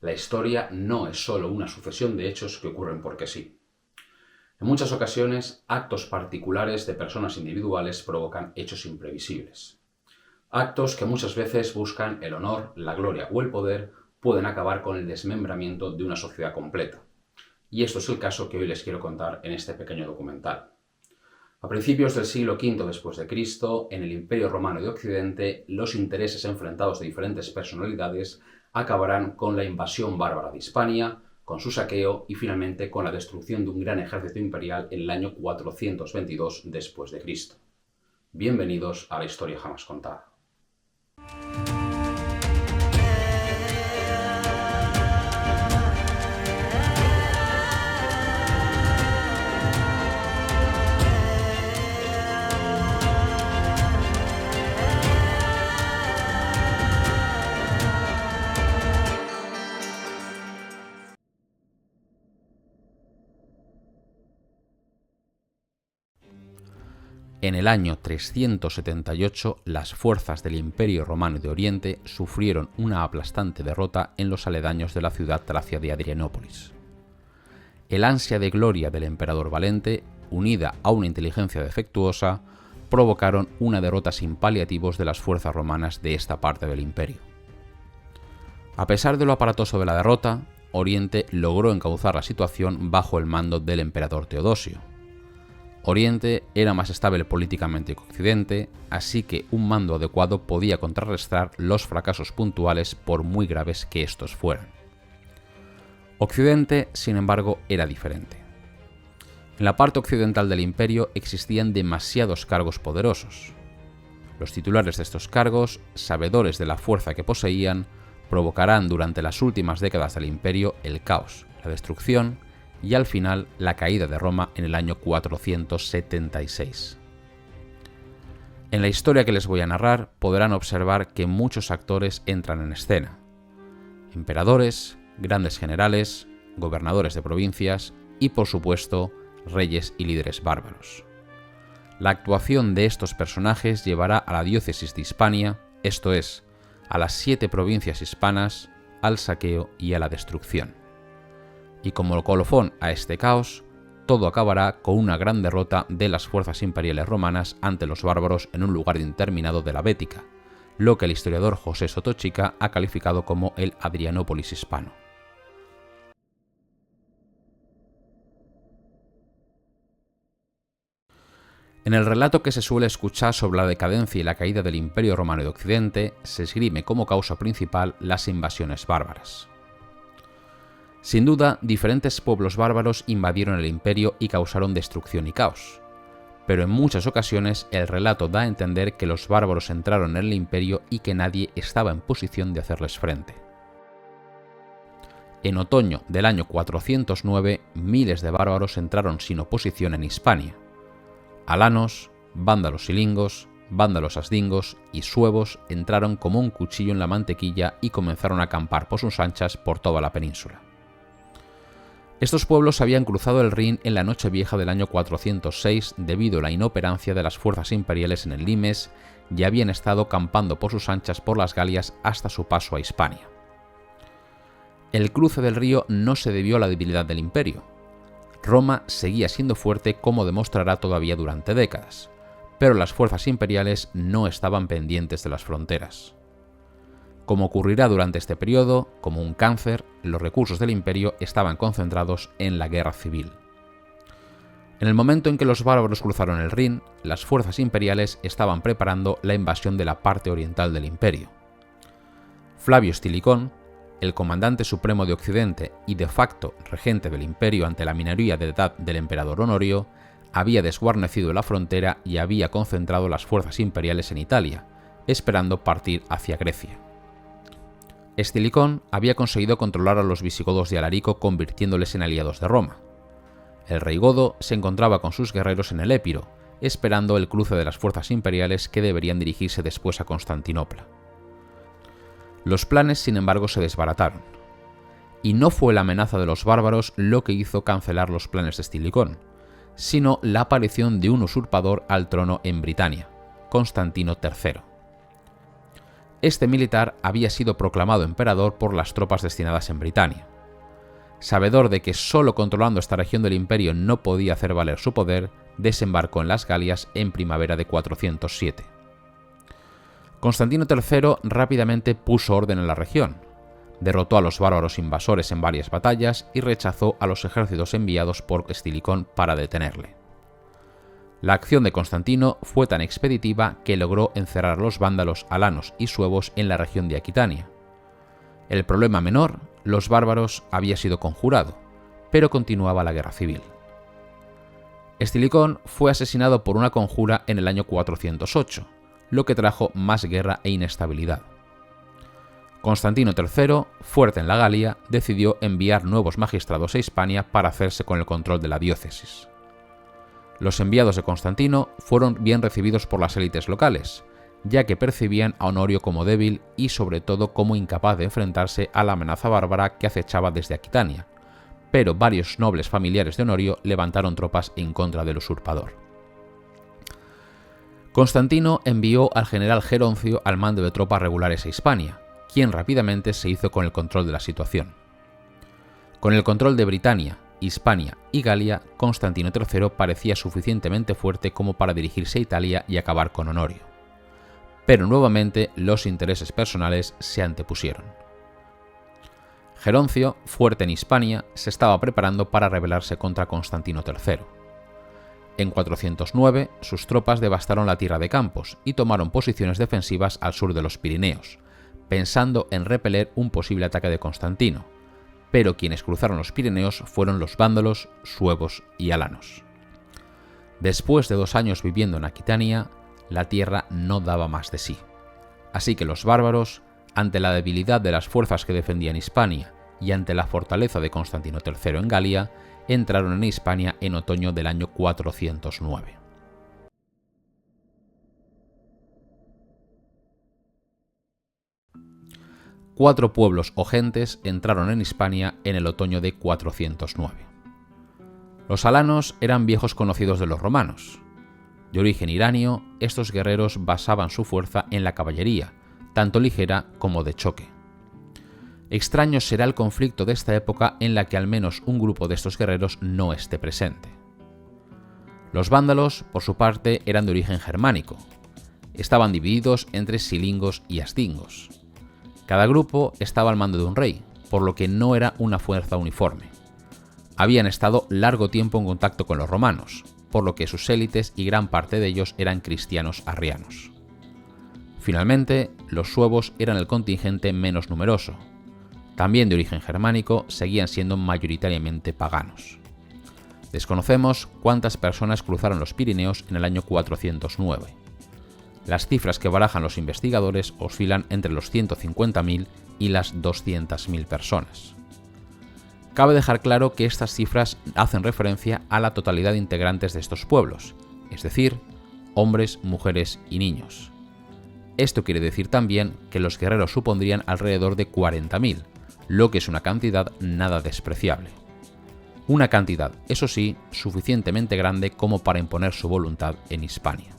La historia no es solo una sucesión de hechos que ocurren porque sí. En muchas ocasiones, actos particulares de personas individuales provocan hechos imprevisibles. Actos que muchas veces buscan el honor, la gloria o el poder pueden acabar con el desmembramiento de una sociedad completa. Y esto es el caso que hoy les quiero contar en este pequeño documental. A principios del siglo V después de Cristo, en el Imperio Romano de Occidente, los intereses enfrentados de diferentes personalidades acabarán con la invasión bárbara de Hispania, con su saqueo y finalmente con la destrucción de un gran ejército imperial en el año 422 después de Cristo. Bienvenidos a la historia jamás contada. En el año 378, las fuerzas del Imperio Romano de Oriente sufrieron una aplastante derrota en los aledaños de la ciudad tracia de Adrianópolis. El ansia de gloria del emperador Valente, unida a una inteligencia defectuosa, provocaron una derrota sin paliativos de las fuerzas romanas de esta parte del imperio. A pesar de lo aparatoso de la derrota, Oriente logró encauzar la situación bajo el mando del emperador Teodosio. Oriente era más estable políticamente que Occidente, así que un mando adecuado podía contrarrestar los fracasos puntuales por muy graves que estos fueran. Occidente, sin embargo, era diferente. En la parte occidental del imperio existían demasiados cargos poderosos. Los titulares de estos cargos, sabedores de la fuerza que poseían, provocarán durante las últimas décadas del imperio el caos, la destrucción y al final la caída de Roma en el año 476. En la historia que les voy a narrar podrán observar que muchos actores entran en escena. Emperadores, grandes generales, gobernadores de provincias y, por supuesto, reyes y líderes bárbaros. La actuación de estos personajes llevará a la diócesis de Hispania, esto es, a las 7 provincias hispanas, al saqueo y a la destrucción. Y como colofón a este caos, todo acabará con una gran derrota de las fuerzas imperiales romanas ante los bárbaros en un lugar indeterminado de la Bética, lo que el historiador José Sotochica ha calificado como el Adrianópolis hispano. En el relato que se suele escuchar sobre la decadencia y la caída del Imperio Romano de Occidente, se esgrime como causa principal las invasiones bárbaras. Sin duda, diferentes pueblos bárbaros invadieron el imperio y causaron destrucción y caos, pero en muchas ocasiones el relato da a entender que los bárbaros entraron en el imperio y que nadie estaba en posición de hacerles frente. En otoño del año 409, miles de bárbaros entraron sin oposición en Hispania. Alanos, vándalos silingos, vándalos asdingos y suevos entraron como un cuchillo en la mantequilla y comenzaron a acampar por sus anchas por toda la península. Estos pueblos habían cruzado el Rin en la Nochevieja del año 406 debido a la inoperancia de las fuerzas imperiales en el Limes y habían estado campando por sus anchas por las Galias hasta su paso a Hispania. El cruce del río no se debió a la debilidad del imperio. Roma seguía siendo fuerte como demostrará todavía durante décadas, pero las fuerzas imperiales no estaban pendientes de las fronteras. Como ocurrirá durante este periodo, como un cáncer, los recursos del imperio estaban concentrados en la guerra civil. En el momento en que los bárbaros cruzaron el Rin, las fuerzas imperiales estaban preparando la invasión de la parte oriental del imperio. Flavio Estilicón, el comandante supremo de Occidente y de facto regente del imperio ante la minoría de edad del emperador Honorio, había desguarnecido la frontera y había concentrado las fuerzas imperiales en Italia, esperando partir hacia Grecia. Estilicón había conseguido controlar a los visigodos de Alarico convirtiéndoles en aliados de Roma. El rey godo se encontraba con sus guerreros en el Épiro, esperando el cruce de las fuerzas imperiales que deberían dirigirse después a Constantinopla. Los planes, sin embargo, se desbarataron. Y no fue la amenaza de los bárbaros lo que hizo cancelar los planes de Estilicón, sino la aparición de un usurpador al trono en Britania, Constantino III. Este militar había sido proclamado emperador por las tropas destinadas en Britania. Sabedor de que solo controlando esta región del imperio no podía hacer valer su poder, desembarcó en las Galias en primavera de 407. Constantino III rápidamente puso orden en la región, derrotó a los bárbaros invasores en varias batallas y rechazó a los ejércitos enviados por Estilicón para detenerle. La acción de Constantino fue tan expeditiva que logró encerrar a los vándalos, alanos y suevos en la región de Aquitania. El problema menor, los bárbaros, había sido conjurado, pero continuaba la guerra civil. Estilicón fue asesinado por una conjura en el año 408, lo que trajo más guerra e inestabilidad. Constantino III, fuerte en la Galia, decidió enviar nuevos magistrados a Hispania para hacerse con el control de la diócesis. Los enviados de Constantino fueron bien recibidos por las élites locales, ya que percibían a Honorio como débil y sobre todo como incapaz de enfrentarse a la amenaza bárbara que acechaba desde Aquitania, pero varios nobles familiares de Honorio levantaron tropas en contra del usurpador. Constantino envió al general Geroncio al mando de tropas regulares a Hispania, quien rápidamente se hizo con el control de la situación. Con el control de Britania, Hispania y Galia, Constantino III parecía suficientemente fuerte como para dirigirse a Italia y acabar con Honorio. Pero nuevamente los intereses personales se antepusieron. Geroncio, fuerte en Hispania, se estaba preparando para rebelarse contra Constantino III. En 409, sus tropas devastaron la tierra de Campos y tomaron posiciones defensivas al sur de los Pirineos, pensando en repeler un posible ataque de Constantino, pero quienes cruzaron los Pirineos fueron los vándalos, suevos y alanos. Después de 2 años viviendo en Aquitania, la tierra no daba más de sí. Así que los bárbaros, ante la debilidad de las fuerzas que defendían Hispania y ante la fortaleza de Constantino III en Galia, entraron en Hispania en otoño del año 409. Cuatro pueblos o gentes entraron en Hispania en el otoño de 409. Los alanos eran viejos conocidos de los romanos. De origen iranio, estos guerreros basaban su fuerza en la caballería, tanto ligera como de choque. Extraño será el conflicto de esta época en la que al menos un grupo de estos guerreros no esté presente. Los vándalos, por su parte, eran de origen germánico. Estaban divididos entre silingos y astingos. Cada grupo estaba al mando de un rey, por lo que no era una fuerza uniforme. Habían estado largo tiempo en contacto con los romanos, por lo que sus élites y gran parte de ellos eran cristianos arrianos. Finalmente, los suevos eran el contingente menos numeroso. También de origen germánico, seguían siendo mayoritariamente paganos. Desconocemos cuántas personas cruzaron los Pirineos en el año 409. Las cifras que barajan los investigadores oscilan entre los 150.000 y las 200.000 personas. Cabe dejar claro que estas cifras hacen referencia a la totalidad de integrantes de estos pueblos, es decir, hombres, mujeres y niños. Esto quiere decir también que los guerreros supondrían alrededor de 40.000, lo que es una cantidad nada despreciable. Una cantidad, eso sí, suficientemente grande como para imponer su voluntad en Hispania.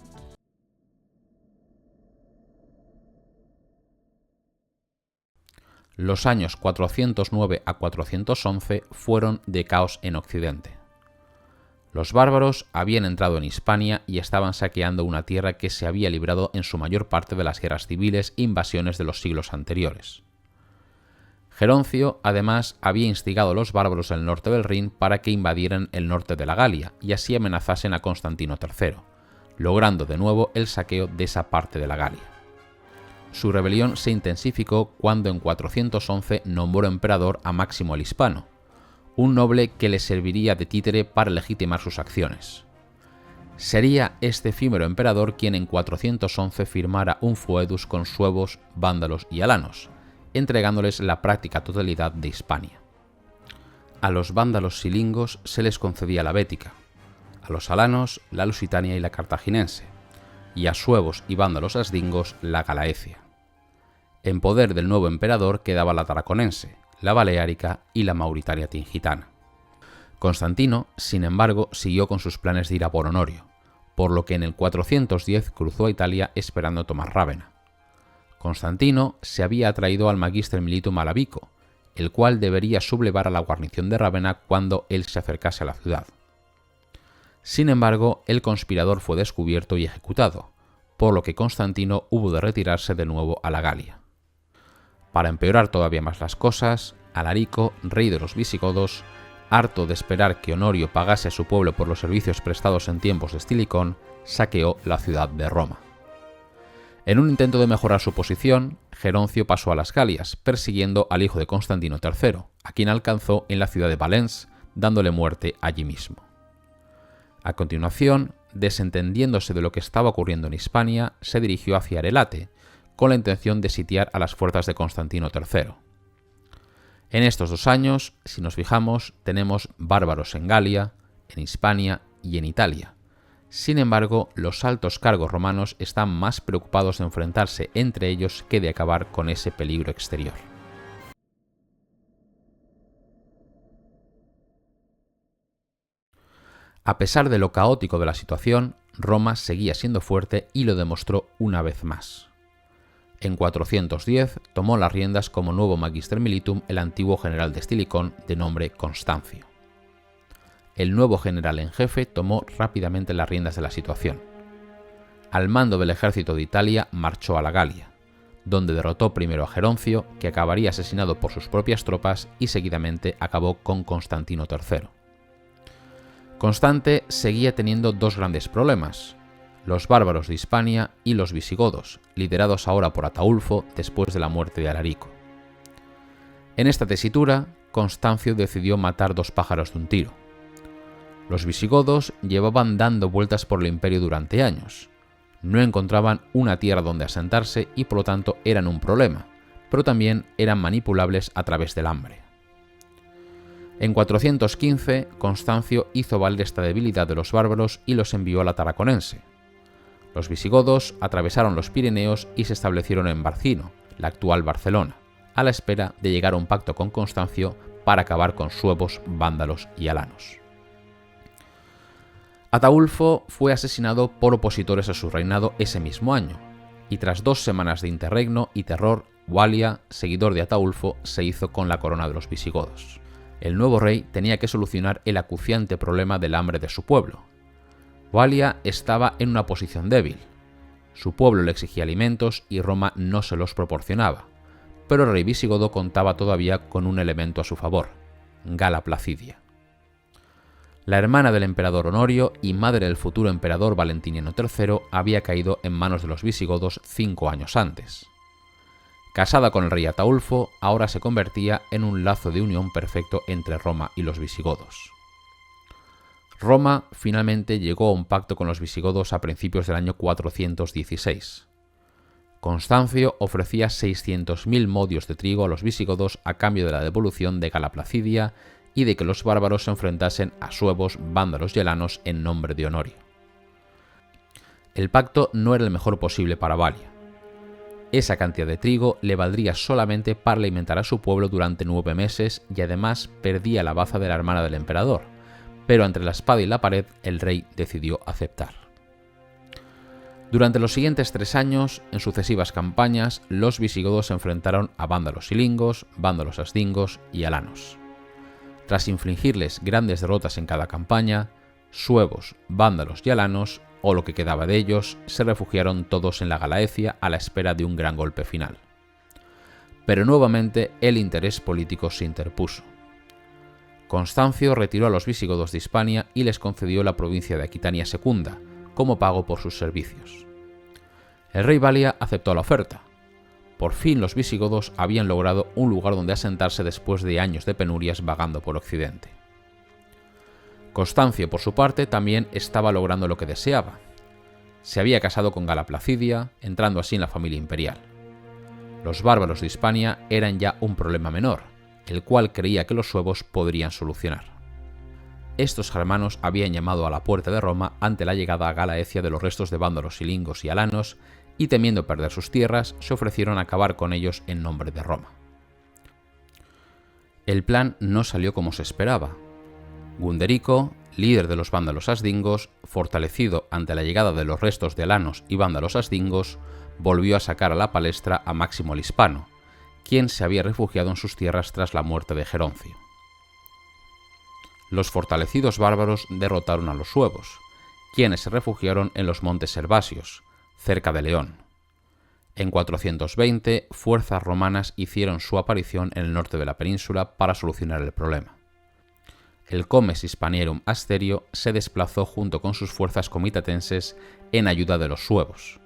Los años 409 a 411 fueron de caos en Occidente. Los bárbaros habían entrado en Hispania y estaban saqueando una tierra que se había librado en su mayor parte de las guerras civiles e invasiones de los siglos anteriores. Geroncio, además, había instigado a los bárbaros del norte del Rin para que invadieran el norte de la Galia y así amenazasen a Constantino III, logrando de nuevo el saqueo de esa parte de la Galia. Su rebelión se intensificó cuando en 411 nombró emperador a Máximo el Hispano, un noble que le serviría de títere para legitimar sus acciones. Sería este efímero emperador quien en 411 firmara un foedus con suevos, vándalos y alanos, entregándoles la práctica totalidad de Hispania. A los vándalos silingos se les concedía la Bética, a los alanos la Lusitania y la Cartaginense, y a suevos y vándalos asdingos la Galaecia. En poder del nuevo emperador quedaba la Tarraconense, la Baleárica y la Mauritania Tingitana. Constantino, sin embargo, siguió con sus planes de ir a por Honorio, por lo que en el 410 cruzó a Italia esperando tomar Rávena. Constantino se había atraído al Magister Militum Alabico, el cual debería sublevar a la guarnición de Rávena cuando él se acercase a la ciudad. Sin embargo, el conspirador fue descubierto y ejecutado, por lo que Constantino hubo de retirarse de nuevo a la Galia. Para empeorar todavía más las cosas, Alarico, rey de los visigodos, harto de esperar que Honorio pagase a su pueblo por los servicios prestados en tiempos de Estilicón, saqueó la ciudad de Roma. En un intento de mejorar su posición, Geroncio pasó a las Galias, persiguiendo al hijo de Constantino III, a quien alcanzó en la ciudad de Valence, dándole muerte allí mismo. A continuación, desentendiéndose de lo que estaba ocurriendo en Hispania, se dirigió hacia Arelate, con la intención de sitiar a las fuerzas de Constantino III. En estos 2 años, si nos fijamos, tenemos bárbaros en Galia, en Hispania y en Italia. Sin embargo, los altos cargos romanos están más preocupados de enfrentarse entre ellos que de acabar con ese peligro exterior. A pesar de lo caótico de la situación, Roma seguía siendo fuerte y lo demostró una vez más. En 410 tomó las riendas como nuevo Magister Militum el antiguo general de Estilicón de nombre Constancio. El nuevo general en jefe tomó rápidamente las riendas de la situación. Al mando del ejército de Italia marchó a la Galia, donde derrotó primero a Geroncio, que acabaría asesinado por sus propias tropas, y seguidamente acabó con Constantino III. Constante seguía teniendo 2 grandes problemas: los bárbaros de Hispania y los visigodos, liderados ahora por Ataulfo después de la muerte de Alarico. En esta tesitura, Constancio decidió matar 2 pájaros de un tiro. Los visigodos llevaban dando vueltas por el imperio durante años. No encontraban una tierra donde asentarse y por lo tanto eran un problema, pero también eran manipulables a través del hambre. En 415, Constancio hizo valer esta debilidad de los bárbaros y los envió a la Tarraconense. Los visigodos atravesaron los Pirineos y se establecieron en Barcino, la actual Barcelona, a la espera de llegar a un pacto con Constancio para acabar con suevos, vándalos y alanos. Ataulfo fue asesinado por opositores a su reinado ese mismo año, y tras 2 semanas de interregno y terror, Walia, seguidor de Ataulfo, se hizo con la corona de los visigodos. El nuevo rey tenía que solucionar el acuciante problema del hambre de su pueblo. Walia estaba en una posición débil. Su pueblo le exigía alimentos y Roma no se los proporcionaba, pero el rey visigodo contaba todavía con un elemento a su favor: Gala Placidia. La hermana del emperador Honorio y madre del futuro emperador Valentiniano III había caído en manos de los visigodos 5 años antes. Casada con el rey Ataulfo, ahora se convertía en un lazo de unión perfecto entre Roma y los visigodos. Roma finalmente llegó a un pacto con los visigodos a principios del año 416. Constancio ofrecía 600.000 modios de trigo a los visigodos a cambio de la devolución de Gala Placidia y de que los bárbaros se enfrentasen a suevos, vándalos y alanos en nombre de Honorio. El pacto no era el mejor posible para Walia. Esa cantidad de trigo le valdría solamente para alimentar a su pueblo durante 9 meses y además perdía la baza de la hermana del emperador, pero entre la espada y la pared el rey decidió aceptar. Durante los siguientes 3 años, en sucesivas campañas, los visigodos se enfrentaron a vándalos silingos, vándalos asdingos y alanos. Tras infligirles grandes derrotas en cada campaña, suevos, vándalos y alanos, o lo que quedaba de ellos, se refugiaron todos en la Galaecia a la espera de un gran golpe final. Pero nuevamente el interés político se interpuso. Constancio retiró a los visigodos de Hispania y les concedió la provincia de Aquitania Secunda, como pago por sus servicios. El rey Walia aceptó la oferta. Por fin los visigodos habían logrado un lugar donde asentarse después de años de penurias vagando por Occidente. Constancio, por su parte, también estaba logrando lo que deseaba. Se había casado con Gala Placidia, entrando así en la familia imperial. Los bárbaros de Hispania eran ya un problema menor, el cual creía que los suevos podrían solucionar. Estos germanos habían llamado a la puerta de Roma ante la llegada a Galaecia de los restos de vándalos silingos y alanos, y temiendo perder sus tierras, se ofrecieron a acabar con ellos en nombre de Roma. El plan no salió como se esperaba. Gunderico, líder de los vándalos asdingos, fortalecido ante la llegada de los restos de alanos y vándalos asdingos, volvió a sacar a la palestra a Máximo el Hispano, quien se había refugiado en sus tierras tras la muerte de Geroncio. Los fortalecidos bárbaros derrotaron a los suevos, quienes se refugiaron en los montes Herbasios, cerca de León. En 420, fuerzas romanas hicieron su aparición en el norte de la península para solucionar el problema. El Comes Hispanierum Asterio se desplazó junto con sus fuerzas comitatenses en ayuda de los suevos.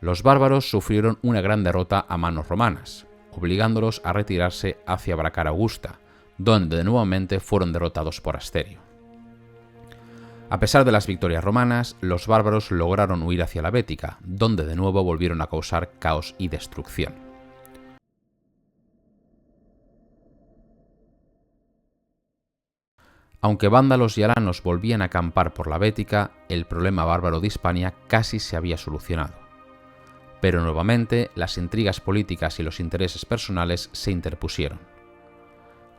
Los bárbaros sufrieron una gran derrota a manos romanas, obligándolos a retirarse hacia Bracara Augusta, donde nuevamente fueron derrotados por Asterio. A pesar de las victorias romanas, los bárbaros lograron huir hacia la Bética, donde de nuevo volvieron a causar caos y destrucción. Aunque vándalos y alanos volvían a acampar por la Bética, el problema bárbaro de Hispania casi se había solucionado. Pero nuevamente las intrigas políticas y los intereses personales se interpusieron.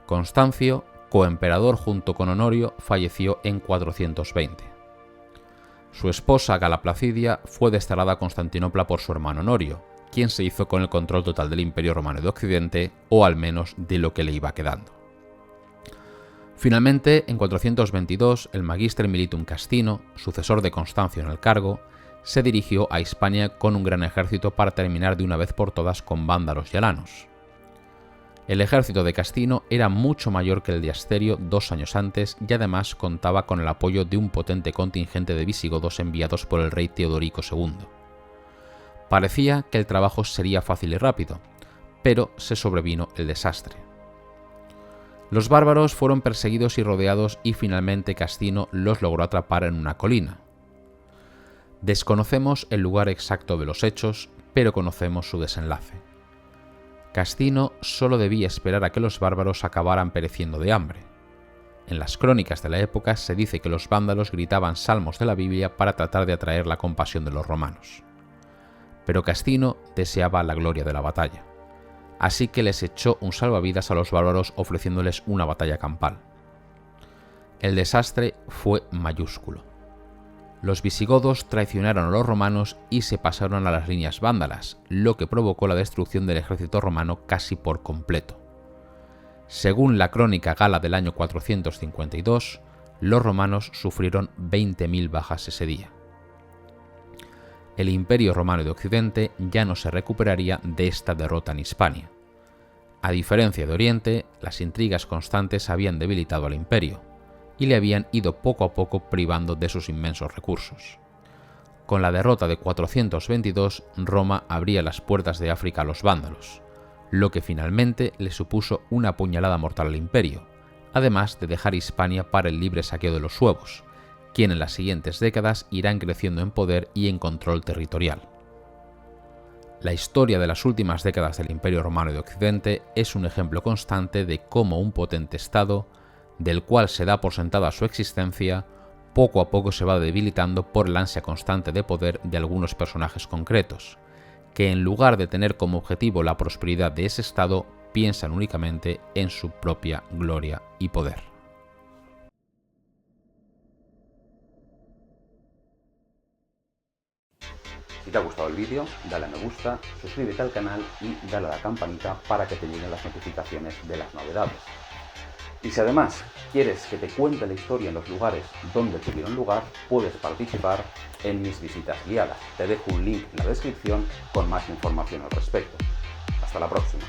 Constancio, coemperador junto con Honorio, falleció en 420. Su esposa Gala Placidia fue desterrada a Constantinopla por su hermano Honorio, quien se hizo con el control total del Imperio Romano de Occidente, o al menos de lo que le iba quedando. Finalmente, en 422, el Magister Militum Castino, sucesor de Constancio en el cargo, se dirigió a Hispania con un gran ejército para terminar de una vez por todas con vándalos y alanos. El ejército de Castino era mucho mayor que el de Asterio 2 años antes y además contaba con el apoyo de un potente contingente de visigodos enviados por el rey Teodorico II. Parecía que el trabajo sería fácil y rápido, pero se sobrevino el desastre. Los bárbaros fueron perseguidos y rodeados y finalmente Castino los logró atrapar en una colina. Desconocemos el lugar exacto de los hechos, pero conocemos su desenlace. Castino solo debía esperar a que los bárbaros acabaran pereciendo de hambre. En las crónicas de la época se dice que los vándalos gritaban salmos de la Biblia para tratar de atraer la compasión de los romanos. Pero Castino deseaba la gloria de la batalla, así que les echó un salvavidas a los bárbaros ofreciéndoles una batalla campal. El desastre fue mayúsculo. Los visigodos traicionaron a los romanos y se pasaron a las líneas vándalas, lo que provocó la destrucción del ejército romano casi por completo. Según la crónica gala del año 452, los romanos sufrieron 20.000 bajas ese día. El Imperio Romano de Occidente ya no se recuperaría de esta derrota en Hispania. A diferencia de Oriente, las intrigas constantes habían debilitado al imperio y le habían ido poco a poco privando de sus inmensos recursos. Con la derrota de 422, Roma abría las puertas de África a los vándalos, lo que finalmente le supuso una puñalada mortal al imperio, además de dejar Hispania para el libre saqueo de los suevos, quienes en las siguientes décadas irán creciendo en poder y en control territorial. La historia de las últimas décadas del Imperio Romano de Occidente es un ejemplo constante de cómo un potente Estado, del cual se da por sentada su existencia, poco a poco se va debilitando por la ansia constante de poder de algunos personajes concretos, que en lugar de tener como objetivo la prosperidad de ese Estado, piensan únicamente en su propia gloria y poder. Si te ha gustado el vídeo, dale a me gusta, suscríbete al canal y dale a la campanita para que te lleguen las notificaciones de las novedades. Y si además quieres que te cuente la historia en los lugares donde tuvieron lugar, puedes participar en mis visitas guiadas. Te dejo un link en la descripción con más información al respecto. Hasta la próxima.